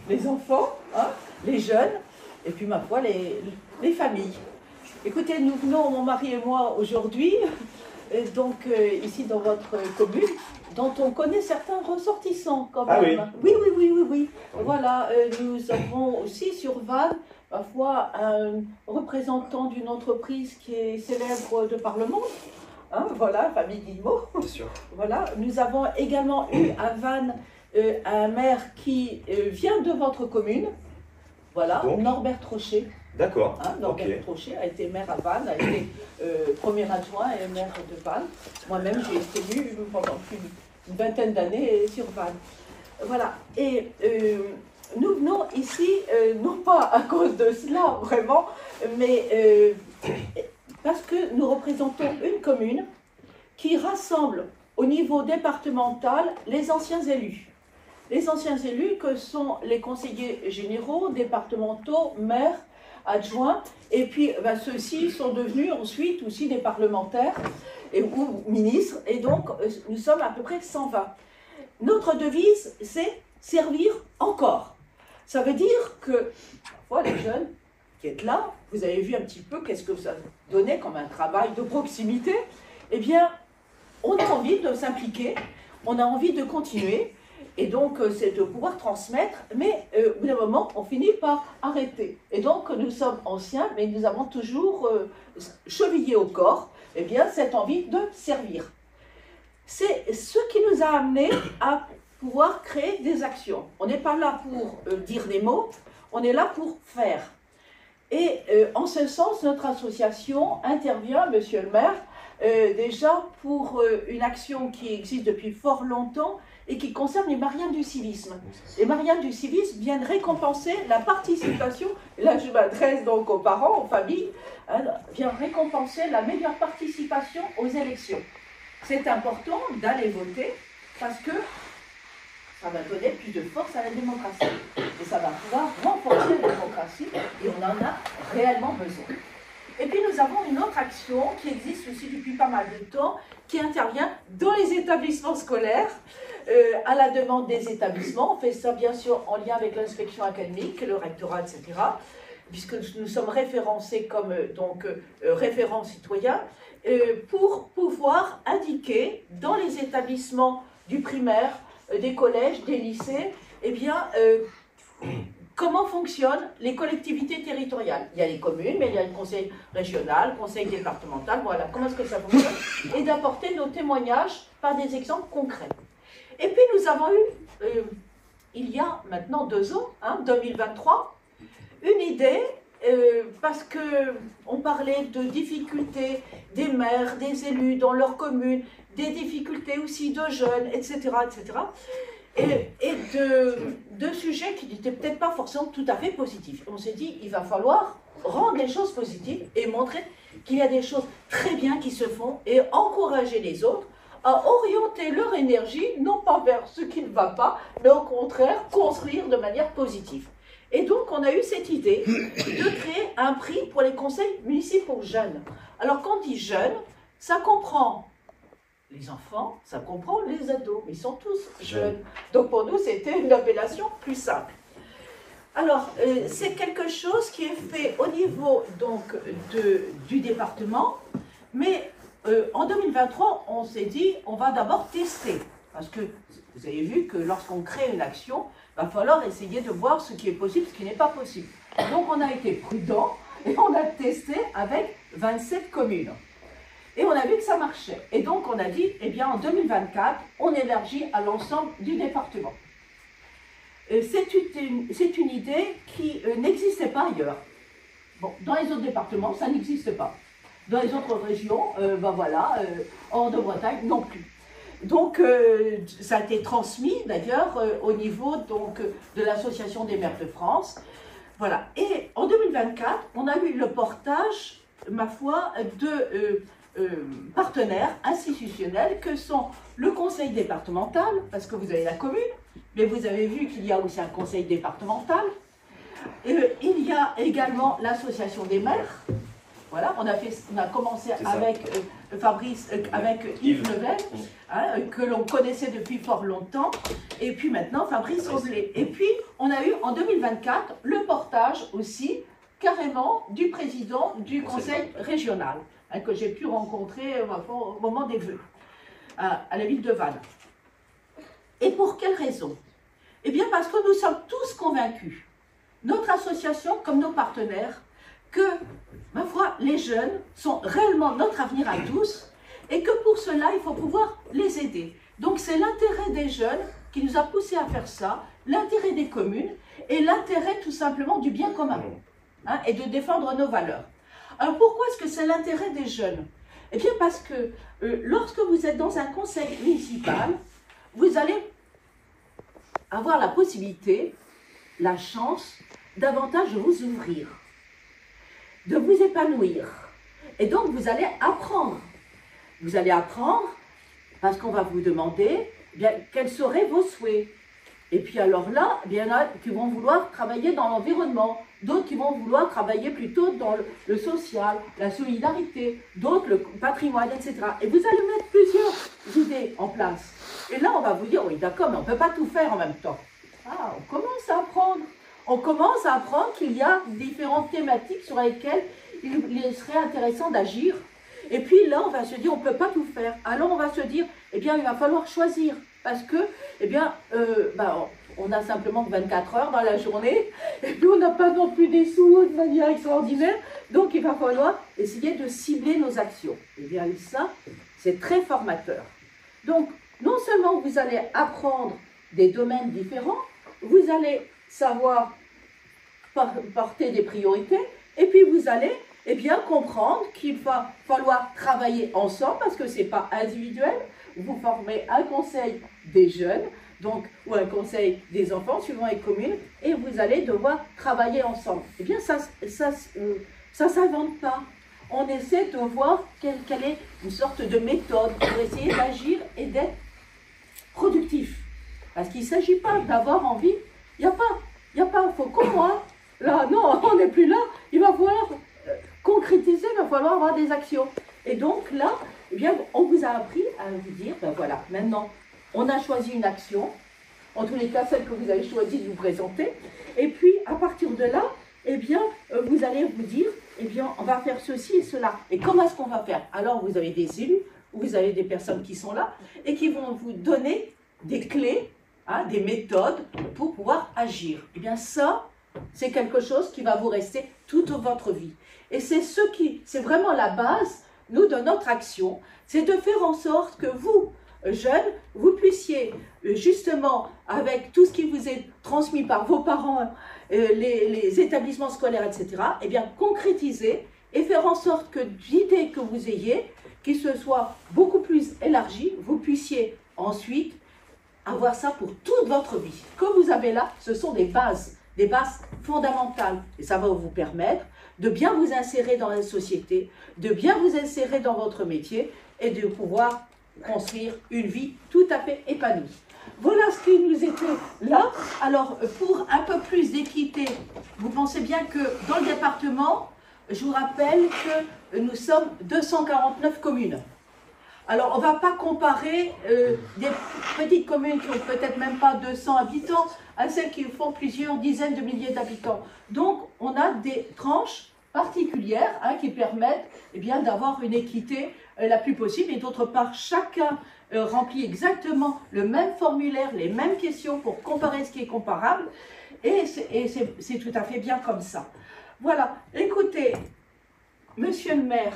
les enfants, hein, les jeunes, et puis ma foi, les familles. Écoutez, nous venons, mon mari et moi, aujourd'hui, ici dans votre commune, dont on connaît certains ressortissants quand même. Ah oui. Oui. Voilà, nous avons aussi sur Vannes, ma foi, un représentant d'une entreprise qui est célèbre de par le monde. Hein, voilà, famille Guillemot. Bien sûr. Voilà, nous avons également eu à Vannes un maire qui vient de votre commune. Voilà, donc, Norbert Trochet. D'accord. Hein, Norbert Trochet a été maire à Vannes, a été premier adjoint et maire de Vannes. Moi-même, j'ai été élue pendant plus d'une vingtaine d'années sur Vannes. Voilà. Et nous venons ici, non pas à cause de cela, vraiment, mais parce que nous représentons une commune qui rassemble au niveau départemental les anciens élus. Les anciens élus que sont les conseillers généraux, départementaux, maires, adjoints, et puis ceux-ci sont devenus ensuite aussi des parlementaires ou ministres, et donc nous sommes à peu près 120. Notre devise, c'est servir encore. Ça veut dire que, parfois les jeunes qui êtes là, vous avez vu un petit peu qu'est-ce que ça donnait comme un travail de proximité, eh bien, on a envie de s'impliquer, on a envie de continuer, et donc c'est de pouvoir transmettre, mais au bout d'un moment, on finit par arrêter. Et donc, nous sommes anciens, mais nous avons toujours chevillé au corps, eh bien, cette envie de servir. C'est ce qui nous a amenés à pouvoir créer des actions. On n'est pas là pour dire des mots, on est là pour faire. Et en ce sens, notre association intervient, monsieur le maire, déjà pour une action qui existe depuis fort longtemps et qui concerne les Mariens du civisme. Les Mariens du civisme viennent récompenser la participation, et là je m'adresse donc aux parents, aux familles, hein, viennent récompenser la meilleure participation aux élections. C'est important d'aller voter parce que ça va donner plus de force à la démocratie. Et ça va pouvoir renforcer la démocratie et on en a réellement besoin. Et puis nous avons une autre action qui existe aussi depuis pas mal de temps, qui intervient dans les établissements scolaires, à la demande des établissements. On fait ça bien sûr en lien avec l'inspection académique, le rectorat, etc. Puisque nous sommes référencés comme référents citoyens, pour pouvoir indiquer dans les établissements du primaire, des collèges, des lycées, eh bien, comment fonctionnent les collectivités territoriales. Il y a les communes, mais il y a le conseil régional, le conseil départemental, voilà, comment est-ce que ça fonctionne, et d'apporter nos témoignages par des exemples concrets. Et puis nous avons eu, il y a maintenant 2 ans, 2023, une idée, parce qu'on parlait de difficultés des maires, des élus dans leur commune, des difficultés aussi de jeunes, etc., etc., et de sujets qui n'étaient peut-être pas forcément tout à fait positifs. On s'est dit, il va falloir rendre les choses positives et montrer qu'il y a des choses très bien qui se font et encourager les autres à orienter leur énergie, non pas vers ce qui ne va pas, mais au contraire, construire de manière positive. Et donc, on a eu cette idée de créer un prix pour les conseils municipaux jeunes. Alors, quand on dit jeunes, ça comprend les enfants, ça comprend les ados, mais ils sont tous jeunes. Donc, pour nous, c'était une appellation plus simple. Alors, c'est quelque chose qui est fait au niveau donc, du département, mais en 2023, on s'est dit, on va d'abord tester. Parce que vous avez vu que lorsqu'on crée une action, il va falloir essayer de voir ce qui est possible, ce qui n'est pas possible. Donc on a été prudent et on a testé avec 27 communes. Et on a vu que ça marchait. Et donc on a dit, eh bien en 2024, on élargit à l'ensemble du département. C'est une idée qui n'existait pas ailleurs. Bon, dans les autres départements, ça n'existe pas. Dans les autres régions, hors de Bretagne, non plus. Donc, ça a été transmis d'ailleurs au niveau donc, de l'Association des maires de France. Voilà. Et en 2024, on a eu le portage, ma foi, de partenaires institutionnels que sont le conseil départemental, parce que vous avez la commune, mais vous avez vu qu'il y a aussi un conseil départemental. Il y a également l'association des maires. Voilà, on a commencé avec Fabrice, avec Yves Level, hein, que l'on connaissait depuis fort longtemps, et puis maintenant Fabrice Roblé. Et puis, on a eu en 2024 le portage aussi, carrément, du président du conseil régional, hein, que j'ai pu rencontrer au moment des vœux, à la ville de Vannes. Et pour quelle raison? Eh bien parce que nous sommes tous convaincus, notre association comme nos partenaires, que, ma foi, les jeunes sont réellement notre avenir à tous et que pour cela, il faut pouvoir les aider. Donc c'est l'intérêt des jeunes qui nous a poussé à faire ça, l'intérêt des communes et l'intérêt tout simplement du bien commun, hein, et de défendre nos valeurs. Alors pourquoi est-ce que c'est l'intérêt des jeunes? Eh bien parce que lorsque vous êtes dans un conseil municipal, vous allez avoir la possibilité, la chance, davantage de vous ouvrir, de vous épanouir. Et donc, vous allez apprendre. Vous allez apprendre parce qu'on va vous demander eh bien, quels seraient vos souhaits. Et puis alors là, eh bien, il y en a qui vont vouloir travailler dans l'environnement, d'autres qui vont vouloir travailler plutôt dans le social, la solidarité, d'autres le patrimoine, etc. Et vous allez mettre plusieurs idées en place. Et là, on va vous dire, oui, d'accord, mais on ne peut pas tout faire en même temps. Ah, on commence à apprendre. On commence à apprendre qu'il y a différentes thématiques sur lesquelles il serait intéressant d'agir. Et puis là, on va se dire, on ne peut pas tout faire. Alors, on va se dire, eh bien, il va falloir choisir. Parce que, eh bien, on a simplement que 24 heures dans la journée. Et puis, on n'a pas non plus des sous de manière extraordinaire. Donc, il va falloir essayer de cibler nos actions. Et bien, ça, c'est très formateur. Donc, non seulement vous allez apprendre des domaines différents, vous allez savoir porter des priorités, et puis vous allez eh bien, comprendre qu'il va falloir travailler ensemble, parce que ce n'est pas individuel. Vous formez un conseil des jeunes, donc, ou un conseil des enfants, suivant les communes, et vous allez devoir travailler ensemble. Eh bien, ça s'invente pas. On essaie de voir quelle est une sorte de méthode pour essayer d'agir et d'être productif. Parce qu'il ne s'agit pas d'avoir envie. Il n'y a pas, faut comme moi. Là, non, on n'est plus là. Il va falloir concrétiser, il va falloir avoir des actions. Et donc là, eh bien, on vous a appris à vous dire, ben voilà, maintenant, on a choisi une action, en tous les cas, celle que vous avez choisi de vous présenter. Et puis, à partir de là, eh bien, vous allez vous dire, eh bien, on va faire ceci et cela. Et comment est-ce qu'on va faire? Alors, vous avez des élus, vous avez des personnes qui sont là et qui vont vous donner des clés, hein, des méthodes pour pouvoir agir. Eh bien, ça, c'est quelque chose qui va vous rester toute votre vie. Et c'est vraiment la base, nous, de notre action, c'est de faire en sorte que vous, jeunes, vous puissiez, justement, avec tout ce qui vous est transmis par vos parents, les établissements scolaires, etc., eh bien, concrétiser et faire en sorte que l'idée que vous ayez, qu'il se soit beaucoup plus élargie, vous puissiez ensuite avoir ça pour toute votre vie. Ce que vous avez là, ce sont des bases fondamentales. Et ça va vous permettre de bien vous insérer dans la société, de bien vous insérer dans votre métier et de pouvoir construire une vie tout à fait épanouie. Voilà ce qui nous était là. Alors, pour un peu plus d'équité, vous pensez bien que dans le département, je vous rappelle que nous sommes 249 communes. Alors, on ne va pas comparer des petites communes qui n'ont peut-être même pas 200 habitants à celles qui font plusieurs dizaines de milliers d'habitants. Donc, on a des tranches particulières, hein, qui permettent eh bien, d'avoir une équité la plus possible. Et d'autre part, chacun remplit exactement le même formulaire, les mêmes questions pour comparer ce qui est comparable. Et c'est tout à fait bien comme ça. Voilà. Écoutez, monsieur le maire,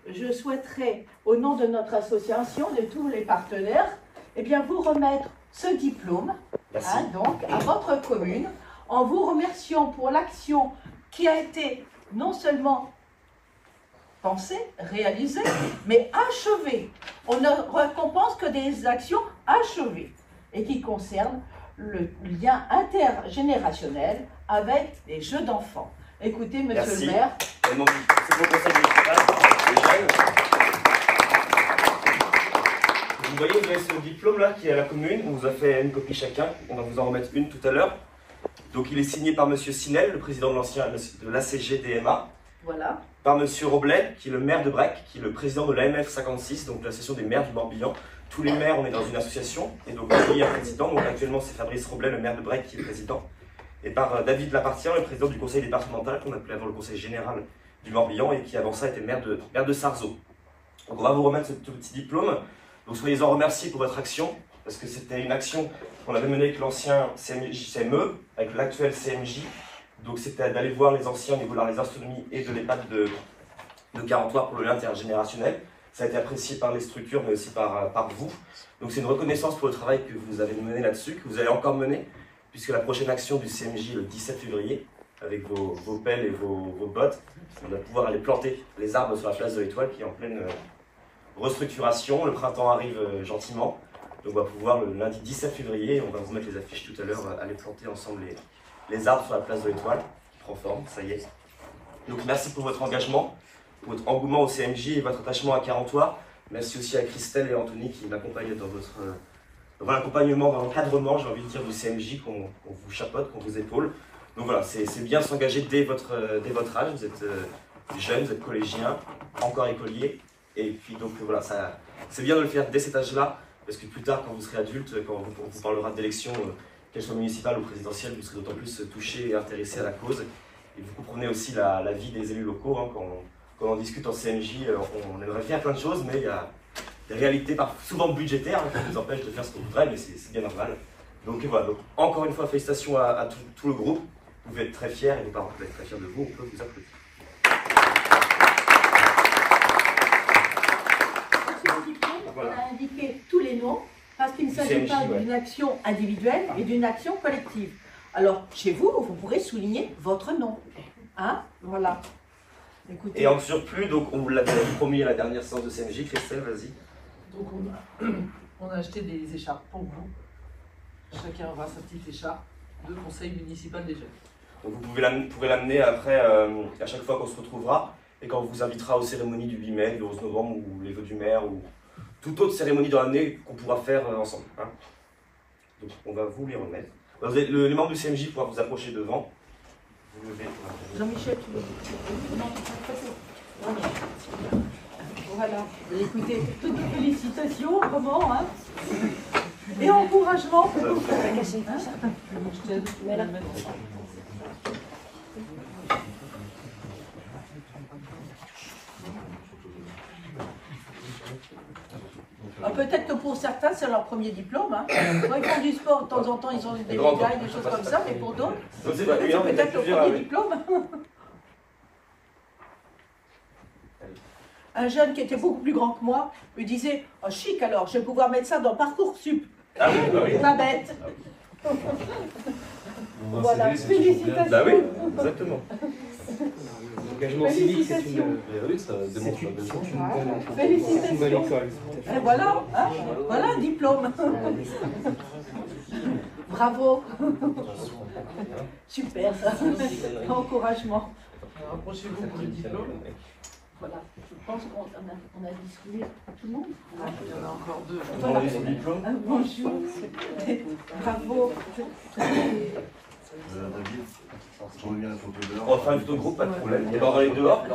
je souhaiterais, au nom de notre association, de tous les partenaires, eh bien, vous remettre ce diplôme, hein, donc, à votre commune, en vous remerciant pour l'action qui a été non seulement pensée, réalisée, mais achevée. On ne récompense que des actions achevées et qui concernent le lien intergénérationnel avec les jeux d'enfants. Écoutez, monsieur le maire. C'est mon conseil municipal. Vous voyez, vous avez ce diplôme-là qui est à la commune. On vous a fait une copie chacun. On va vous en remettre une tout à l'heure. Donc, il est signé par monsieur Sinel, le président de l'ACG DMA. Voilà. Par Monsieur Roblet, qui est le maire de Brec, qui est le président de l'AMF 56, donc l'association des maires du Morbihan. Tous les maires, on est dans une association, et donc il y a un président. Donc actuellement, c'est Fabrice Roblet, le maire de Brec, qui est le président. Et par David Lapartien, le président du conseil départemental, qu'on appelait avant le conseil général du Morbihan, et qui avant ça était maire de Sarzeau. Donc on va vous remettre ce petit diplôme. Donc soyez-en remerciés pour votre action, parce que c'était une action qu'on avait menée avec l'ancien CME, avec l'actuel CMJ. Donc c'était d'aller voir les anciens au niveau de la résistonomie et de l'EHPAD de Carentoire pour le lien intergénérationnel. Ça a été apprécié par les structures, mais aussi par vous. Donc c'est une reconnaissance pour le travail que vous avez mené là-dessus, que vous allez encore mener, puisque la prochaine action du CMJ est le 17 février, avec vos pelles et vos bottes. On va pouvoir aller planter les arbres sur la place de l'Étoile, qui est en pleine restructuration. Le printemps arrive gentiment. Donc on va pouvoir, le lundi 17 février, on va vous mettre les affiches tout à l'heure, aller planter ensemble les arbres sur la place de l'Étoile, qui prend forme, ça y est. Donc merci pour votre engagement, pour votre engouement au CMJ et votre attachement à Carentoire. Merci aussi à Christelle et Anthony qui m'accompagnent dans l'accompagnement, dans l'encadrement, j'ai envie de dire, du CMJ, qu'on vous chapeaute, qu'on vous épaule. Donc voilà, c'est bien s'engager dès votre âge. Vous êtes jeune, vous êtes collégien, encore écolier. Et puis donc voilà, c'est bien de le faire dès cet âge-là, parce que plus tard, quand vous serez adulte, quand on vous parlera d'élections, qu'elles soient municipales ou présidentielles, vous serez d'autant plus touché et intéressé à la cause. Et vous comprenez aussi la vie des élus locaux. Hein, quand on discute en CMJ, on aimerait faire plein de choses, mais il y a des réalités souvent budgétaires qui nous empêchent de faire ce qu'on voudrait, mais c'est bien normal. Donc voilà, donc, encore une fois, félicitations à tout le groupe. Vous pouvez être très fiers et vos parents peuvent être très fiers de vous. On peut vous applaudir. On a indiqué tous les noms parce qu'il ne s'agit pas d'une action individuelle et d'une action collective. Alors, chez vous, vous pourrez souligner votre nom. Hein? Voilà. Écoutez. Et en surplus, donc on vous l'avait promis à la dernière séance de CMJ, Christelle, vas-y. Donc on a acheté des écharpes pour vous. Chacun aura sa petite écharpe de conseil municipal des jeunes. Donc vous pourrez l'amener après, à chaque fois qu'on se retrouvera, et quand on vous invitera aux cérémonies du 8 mai, du 11 novembre, ou les vœux du maire, ou toute autre cérémonie dans l'année qu'on pourra faire ensemble. Hein. Donc on va vous les remettre. Vous avez les membres du CMJ pourront vous approcher devant. Vous levez. Jean-Michel, tu veux... Voilà, écoutez, toutes les félicitations, comment, hein? Et encouragement. Peut-être que pour certains, c'est leur premier diplôme. Hein. Quand ils font du sport, de temps en temps, ils ont des médailles, des choses comme ça, mais pour d'autres, c'est peut-être leur premier diplôme. Un jeune qui était beaucoup plus grand que moi me disait « Oh chic alors, je vais pouvoir mettre ça dans Parcoursup. » Ah oui, bah oui. Pas bête. Voilà, félicitations. Bah oui, exactement. L'engagement civique, c'est une... Oui, ça démontre une Félicitations. Et voilà, hein, voilà un diplôme. Bravo. Super ça. Encouragement. Rapprochez-vous pour le diplôme. Voilà, je pense qu'on a distribué à tout le monde. Il y en a encore deux. Voilà. Bonjour. Bravo. David, je reviens à la photo d'heure. On va faire une photo de groupe, pas de problème. On va aller dehors.